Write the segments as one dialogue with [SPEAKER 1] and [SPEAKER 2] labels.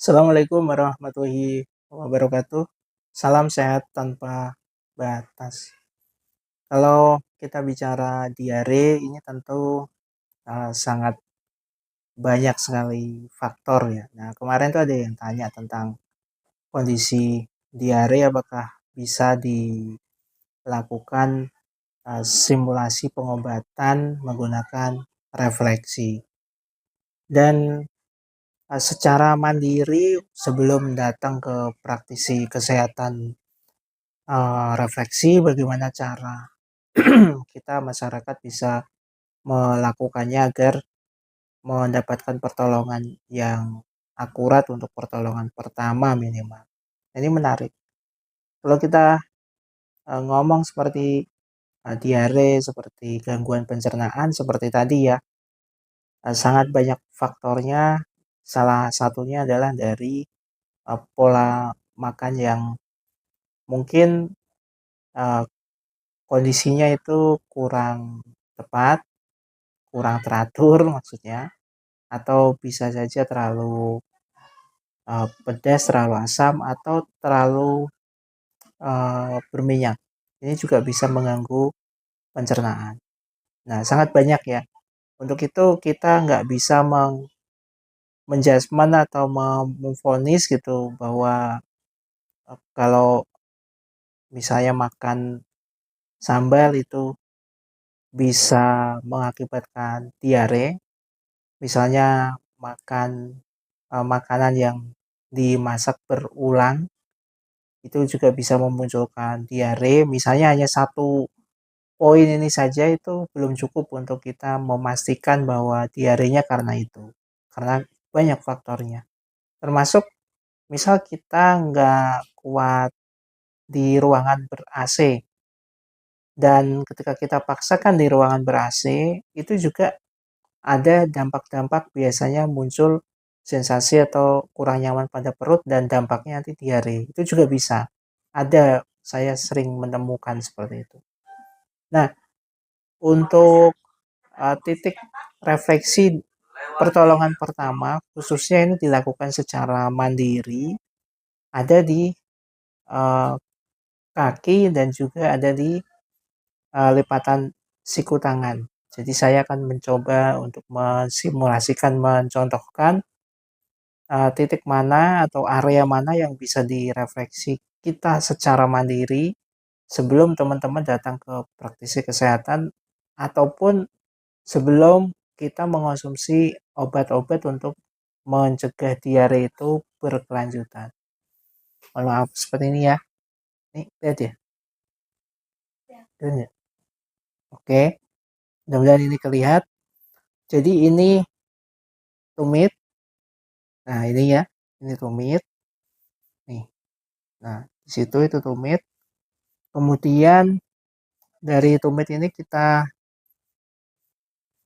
[SPEAKER 1] Assalamualaikum warahmatullahi wabarakatuh. Salam sehat tanpa batas. Kalau kita bicara diare ini tentu sangat banyak sekali faktor ya. Nah, kemarin tuh ada yang tanya tentang kondisi diare apakah bisa dilakukan simulasi pengobatan menggunakan refleksi. Dan secara mandiri sebelum datang ke praktisi kesehatan refleksi bagaimana cara kita masyarakat bisa melakukannya agar mendapatkan pertolongan yang akurat untuk pertolongan pertama minimal. Ini menarik. Kalau kita ngomong seperti diare, seperti gangguan pencernaan, seperti tadi ya, sangat banyak faktornya. Salah satunya adalah dari pola makan yang mungkin uh, kondisinya itu kurang tepat, kurang teratur maksudnya, atau bisa saja terlalu pedas, terlalu asam, atau terlalu berminyak. Ini juga bisa mengganggu pencernaan. Nah, sangat banyak ya. Untuk itu kita nggak bisa menjudgment atau memvonis gitu bahwa kalau misalnya makan sambal itu bisa mengakibatkan diare. Misalnya makan makanan yang dimasak berulang itu juga bisa memunculkan diare. Misalnya hanya satu poin ini saja itu belum cukup untuk kita memastikan bahwa diarenya karena itu. Karena banyak faktornya. Termasuk misal kita nggak kuat di ruangan ber-AC dan ketika kita paksakan di ruangan ber-AC itu juga ada dampak-dampak biasanya muncul sensasi atau kurang nyaman pada perut dan dampaknya nanti diare. Itu juga bisa. Ada, saya sering menemukan seperti itu. Nah, untuk titik refleksi pertolongan pertama, khususnya ini dilakukan secara mandiri, ada di uh, kaki dan juga ada di lipatan siku tangan. Jadi saya akan mencoba untuk mensimulasikan, mencontohkan titik mana atau area mana yang bisa direfleksi kita secara mandiri sebelum teman-teman datang ke praktisi kesehatan ataupun sebelum kita mengonsumsi obat-obat untuk mencegah diare itu berkelanjutan. Mohon maaf seperti ini ya. Nih, lihat ya. Ya. Oke, mudah-mudahan ini kelihatan. Jadi ini tumit. Nah, ini ya. Ini tumit. Nih. Nah, di situ itu tumit. Kemudian dari tumit ini kita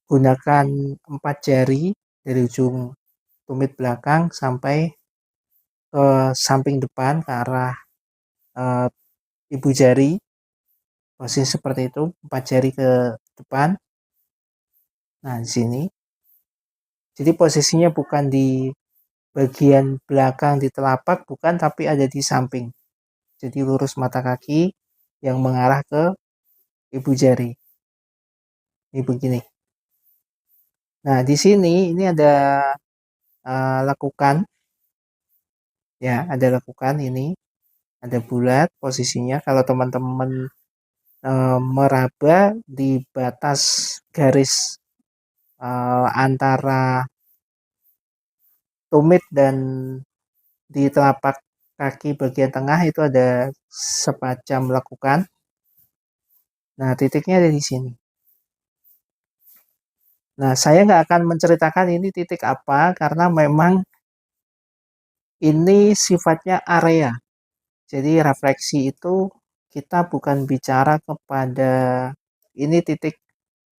[SPEAKER 1] gunakan 4 jari dari ujung tumit belakang sampai ke samping depan ke arah uh, ibu jari. Posisi seperti itu, 4 jari ke depan. Nah, di sini. Jadi posisinya bukan di bagian belakang di telapak, bukan, tapi ada di samping. Jadi lurus mata kaki yang mengarah ke ibu jari. Ini begini. Nah, di sini ini ada lekukan. Ya, ada lekukan ini. Ada bulat posisinya. Kalau teman-teman meraba di batas garis antara tumit dan di telapak kaki bagian tengah itu ada semacam lekukan. Nah, titiknya ada di sini. Nah, saya nggak akan menceritakan ini titik apa karena memang ini sifatnya area. Jadi refleksi itu kita bukan bicara kepada ini titik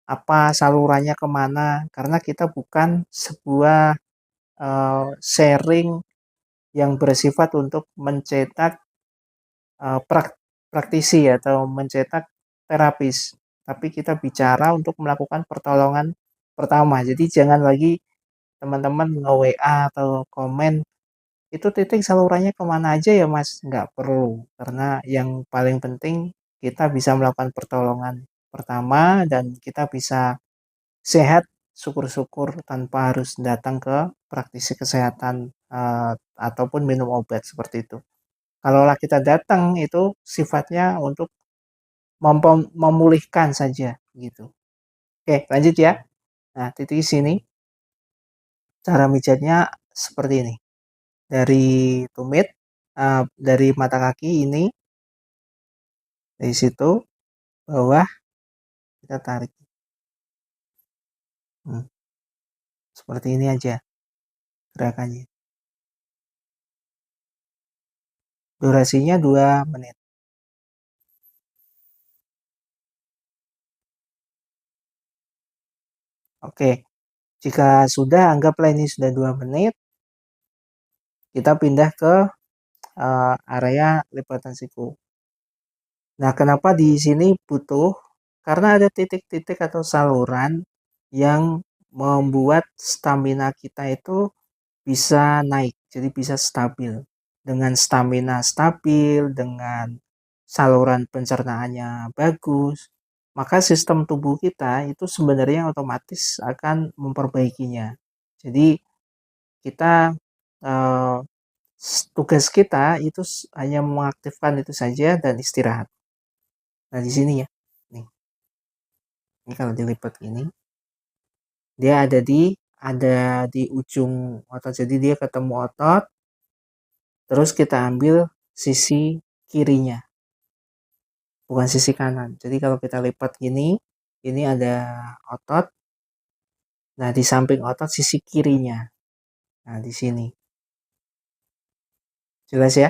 [SPEAKER 1] apa salurannya kemana karena kita bukan sebuah sharing yang bersifat untuk mencetak praktisi atau mencetak terapis, tapi kita bicara untuk melakukan pertolongan pertama. Jadi jangan lagi teman-teman nge-WA atau komen itu titik salurannya kemana aja ya Mas? Nggak perlu, karena yang paling penting kita bisa melakukan pertolongan pertama dan kita bisa sehat, syukur-syukur tanpa harus datang ke praktisi kesehatan, ataupun minum obat seperti itu. Kalaulah kita datang itu sifatnya untuk memulihkan saja gitu. Oke, lanjut ya. Nah, titik sini cara mijatnya seperti ini. Dari tumit, dari mata kaki ini, dari situ bawah kita tarik. Seperti ini aja gerakannya. Durasinya 2 menit. Oke, jika sudah anggaplah ini sudah 2 menit, kita pindah ke area lipatan siku. Nah, kenapa di sini butuh? Karena ada titik-titik atau saluran yang membuat stamina kita itu bisa naik, jadi bisa stabil. Dengan stamina stabil, dengan saluran pencernaannya bagus, maka sistem tubuh kita itu sebenarnya otomatis akan memperbaikinya. Jadi kita eh, tugas kita itu hanya mengaktifkan itu saja dan istirahat. Nah, di sini ya. Nih. Ini kalau dilipat ini, dia ada di ujung otot. Jadi dia ketemu otot, terus kita ambil sisi kirinya, bukan sisi kanan. Jadi kalau kita lipat gini, ini ada otot. Nah, di samping otot sisi kirinya. Nah, di sini. Jelas ya?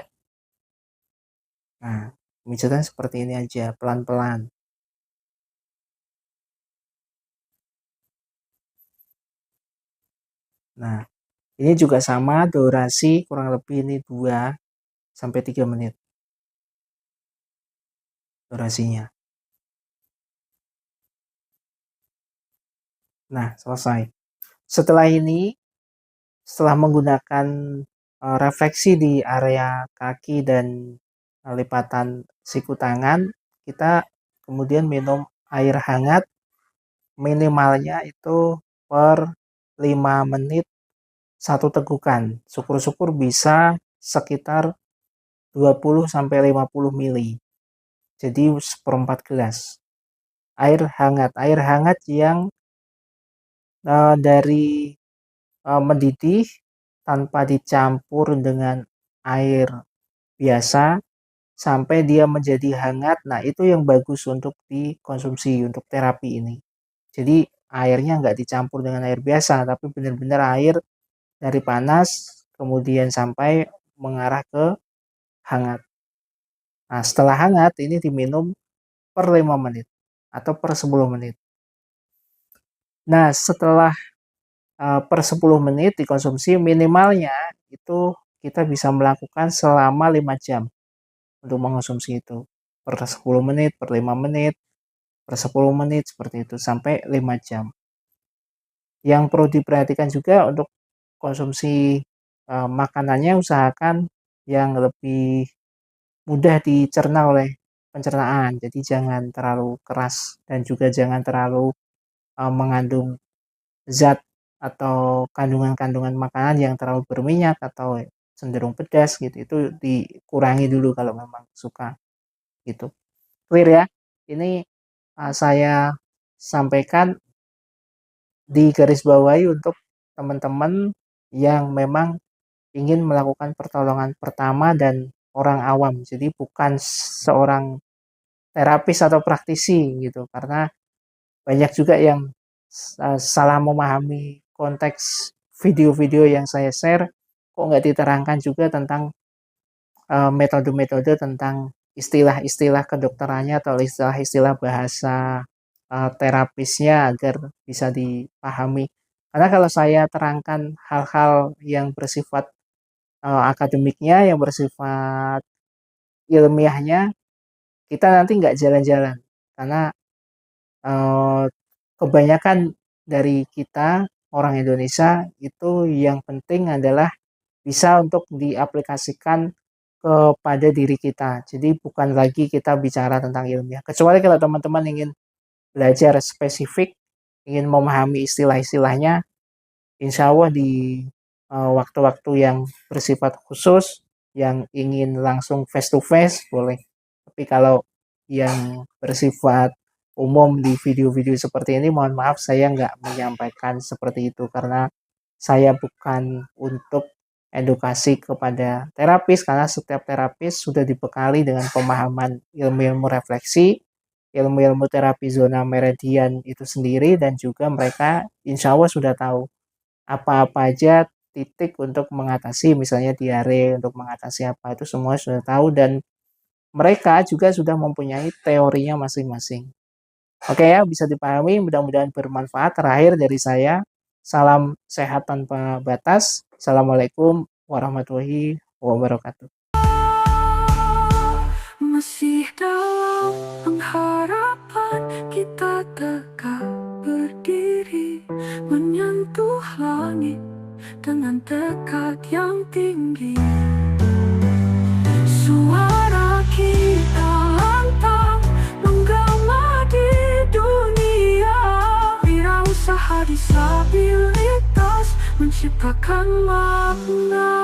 [SPEAKER 1] Nah, pemijatan seperti ini aja, pelan-pelan. Nah, ini juga sama, durasi kurang lebih ini 2 sampai 3 menit durasinya. Nah, selesai. Setelah ini, setelah menggunakan refleksi di area kaki dan lipatan siku tangan, kita kemudian minum air hangat minimalnya itu per 5 menit 1 tegukan. Syukur-syukur bisa sekitar 20 sampai 50 mili. Jadi seperempat gelas. Air hangat yang dari mendidih tanpa dicampur dengan air biasa sampai dia menjadi hangat. Nah, itu yang bagus untuk dikonsumsi untuk terapi ini. Jadi airnya nggak dicampur dengan air biasa, tapi benar-benar air dari panas kemudian sampai mengarah ke hangat. Nah, setelah hangat ini diminum per 5 menit atau per 10 menit. Nah, setelah per 10 menit dikonsumsi minimalnya itu kita bisa melakukan selama 5 jam untuk mengonsumsi itu. Per 10 menit, per 5 menit, per 10 menit seperti itu sampai 5 jam. Yang perlu diperhatikan juga untuk konsumsi makanannya usahakan yang lebih mudah dicerna oleh pencernaan. Jadi jangan terlalu keras dan juga jangan terlalu mengandung zat atau kandungan-kandungan makanan yang terlalu berminyak atau cenderung pedas gitu. Itu dikurangi dulu kalau memang suka gitu. Clear ya? Ini saya sampaikan di garis bawahi untuk teman-teman yang memang ingin melakukan pertolongan pertama dan orang awam. Jadi bukan seorang terapis atau praktisi gitu. Karena banyak juga yang salah memahami konteks video-video yang saya share, kok nggak diterangkan juga tentang metode-metode tentang istilah-istilah kedokterannya atau istilah-istilah bahasa terapisnya agar bisa dipahami. Karena kalau saya terangkan hal-hal yang bersifat akademiknya, yang bersifat ilmiahnya, kita nanti nggak jalan-jalan. Karena eh, kebanyakan dari kita orang Indonesia itu yang penting adalah bisa untuk diaplikasikan kepada diri kita. Jadi bukan lagi kita bicara tentang ilmiah. Kecuali kalau teman-teman ingin belajar spesifik, ingin memahami istilah-istilahnya, insya Allah di waktu-waktu yang bersifat khusus, yang ingin langsung face to face boleh. Tapi kalau yang bersifat umum di video-video seperti ini, mohon maaf saya nggak menyampaikan seperti itu karena saya bukan untuk edukasi kepada terapis, karena setiap terapis sudah dibekali dengan pemahaman ilmu-ilmu refleksi, ilmu-ilmu terapi zona meridian itu sendiri, dan juga mereka insya Allah sudah tahu apa-apa aja titik untuk mengatasi misalnya diare, untuk mengatasi apa, itu semua sudah tahu dan mereka juga sudah mempunyai teorinya masing-masing. Oke ya, bisa dipahami, mudah-mudahan bermanfaat. Terakhir dari saya, salam sehat tanpa batas. Assalamualaikum warahmatullahi wabarakatuh.
[SPEAKER 2] Masih dalam pengharapan kita tegak berdiri, menyentuh langit dengan tekad yang tinggi. Suara kita lantang menggema di dunia, wirausaha disabilitas menciptakan makna.